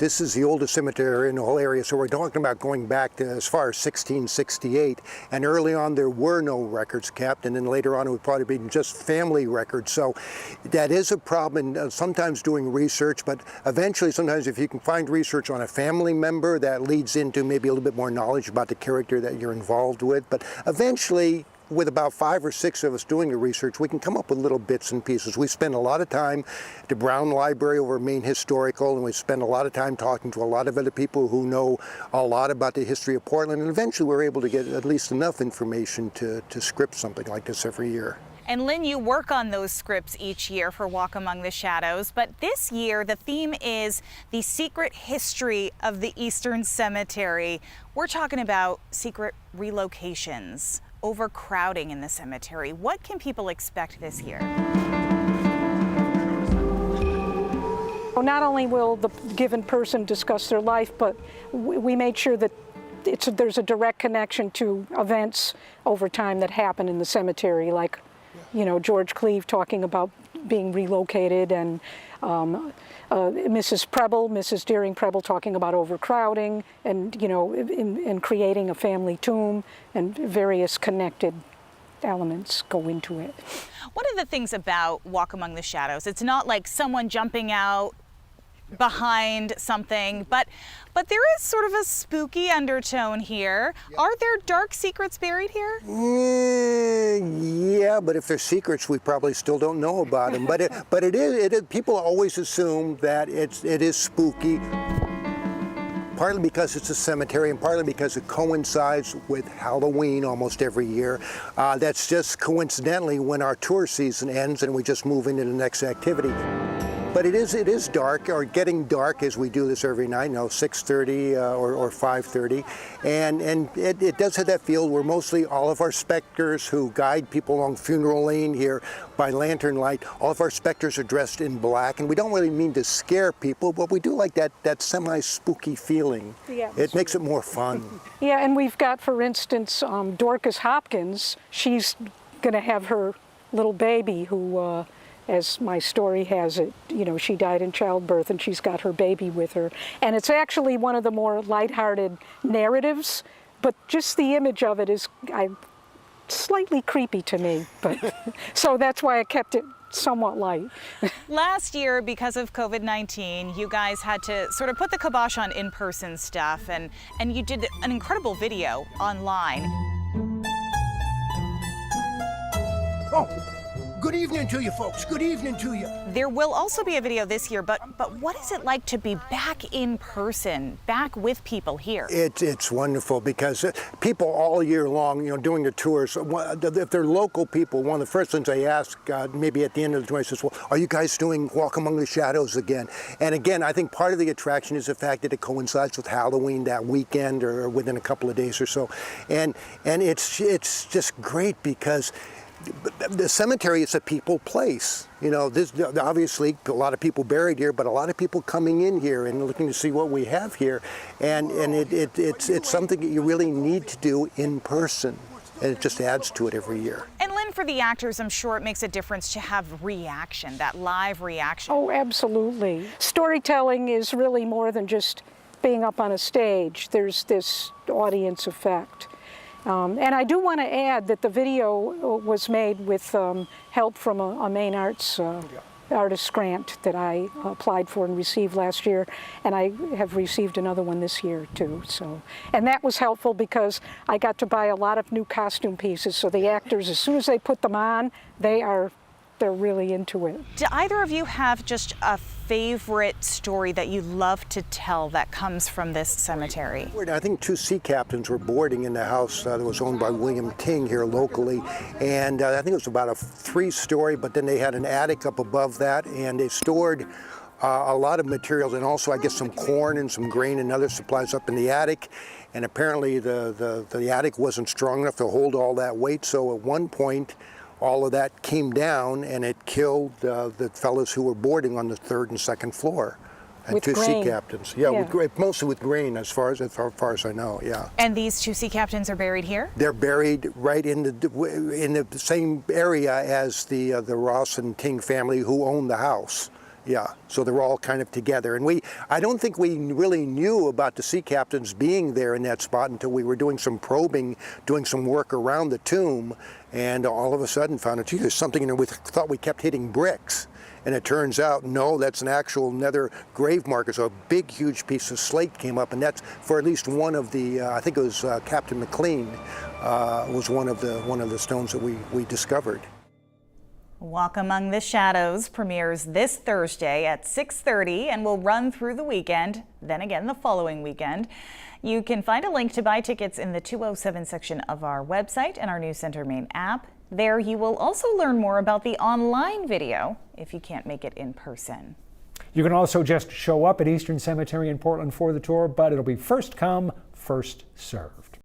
This is the oldest cemetery in the whole area, so we're talking about going back to as far as 1668. And early on, there were no records kept, and then later on, it would probably be just family records. So that is a problem, sometimes doing research, but eventually, sometimes if you can find research on a family member, that leads into maybe a little bit more knowledge about the character that you're involved with. But eventually, with about 5 or 6 of us doing the research, we can come up with little bits and pieces. We spend a lot of time at the Brown Library over Maine Historical, and we spend a lot of time talking to a lot of other people who know a lot about the history of Portland, and eventually we're able to get at least enough information to script something like this every year. And Lynn, you work on those scripts each year for Walk Among the Shadows, but this year the theme is the secret history of the Eastern Cemetery. We're talking about secret relocations, overcrowding in the cemetery. What can people expect this year? Not only will the given person discuss their life, but we made sure that there's a direct connection to events over time that happen in the cemetery, like, you know, George Cleave talking about being relocated, and Mrs. Deering Preble talking about overcrowding, and, you know, in creating a family tomb, and various connected elements go into it. One of the things about Walk Among the Shadows, it's not like someone jumping out behind something, but there is sort of a spooky undertone here. Yep. Are there dark secrets buried here? Yeah, but if they're secrets, we probably still don't know about them. But it is. People always assume that it is spooky. Partly because it's a cemetery, and partly because it coincides with Halloween almost every year. That's just coincidentally when our tour season ends and we just move into the next activity. But it is dark, or getting dark, as we do this every night, you know, 6:30 or 5:30. And it does have that feel where mostly all of our specters who guide people along Funeral Lane here by lantern light, all of our specters are dressed in black. And we don't really mean to scare people, but we do like that semi-spooky feeling. Yeah, it makes it more fun. Yeah, and we've got, for instance, Dorcas Hopkins. She's going to have her little baby who, as my story has it, you know, she died in childbirth, and she's got her baby with her. And it's actually one of the more lighthearted narratives, but just the image of it is slightly creepy to me. But so that's why I kept it somewhat light. Last year, because of COVID-19, you guys had to sort of put the kibosh on in-person stuff, and you did an incredible video online. Oh. Good evening to you, folks. Good evening to you. There will also be a video this year, but what is it like to be back in person, back with people here? It's wonderful, because people all year long, you know, doing the tours, if they're local people, one of the first things they ask, maybe at the end of the tour, says, well, are you guys doing Walk Among the Shadows again? And again, I think part of the attraction is the fact that it coincides with Halloween that weekend or within a couple of days or so. And it's just great, because the cemetery is a people place. You know, there's obviously a lot of people buried here, but a lot of people coming in here and looking to see what we have here. And it's something that you really need to do in person. And it just adds to it every year. And Lynn, for the actors, I'm sure it makes a difference to have reaction, that live reaction. Oh, absolutely. Storytelling is really more than just being up on a stage. There's this audience effect. And I do want to add that the video was made with help from a Maine Arts artist grant that I applied for and received last year, and I have received another one this year too. So, and that was helpful because I got to buy a lot of new costume pieces, so the actors, as soon as they put them on, they're really into it. Do either of you have just a favorite story that you love to tell that comes from this cemetery? I think 2 sea captains were boarding in the house that was owned by William Ting here locally, and I think it was about a 3-story, but then they had an attic up above that, and they stored a lot of materials, and also I guess some corn and some grain and other supplies up in the attic. And apparently the attic wasn't strong enough to hold all that weight, so at one point all of that came down, and it killed the fellows who were boarding on the 3rd and 2nd floor. And with 2 grain. sea captains. Yeah, with mostly with grain, as far as I know. Yeah. And these 2 sea captains are buried here? They're buried right in the same area as the Ross and Ting family who owned the house. Yeah, so they're all kind of together. And I don't think we really knew about the sea captains being there in that spot until we were doing some probing, doing some work around the tomb, and all of a sudden found out, gee, there's something in there. We thought we kept hitting bricks. And it turns out, no, that's an actual nether grave marker. So a big, huge piece of slate came up, and that's for at least one of the, I think it was Captain McLean, was one of the stones that we discovered. Walk Among the Shadows premieres this Thursday at 6:30 and will run through the weekend, then again the following weekend. You can find a link to buy tickets in the 207 section of our website and our News Center main app. There you will also learn more about the online video if you can't make it in person. You can also just show up at Eastern Cemetery in Portland for the tour, but it'll be first come, first served.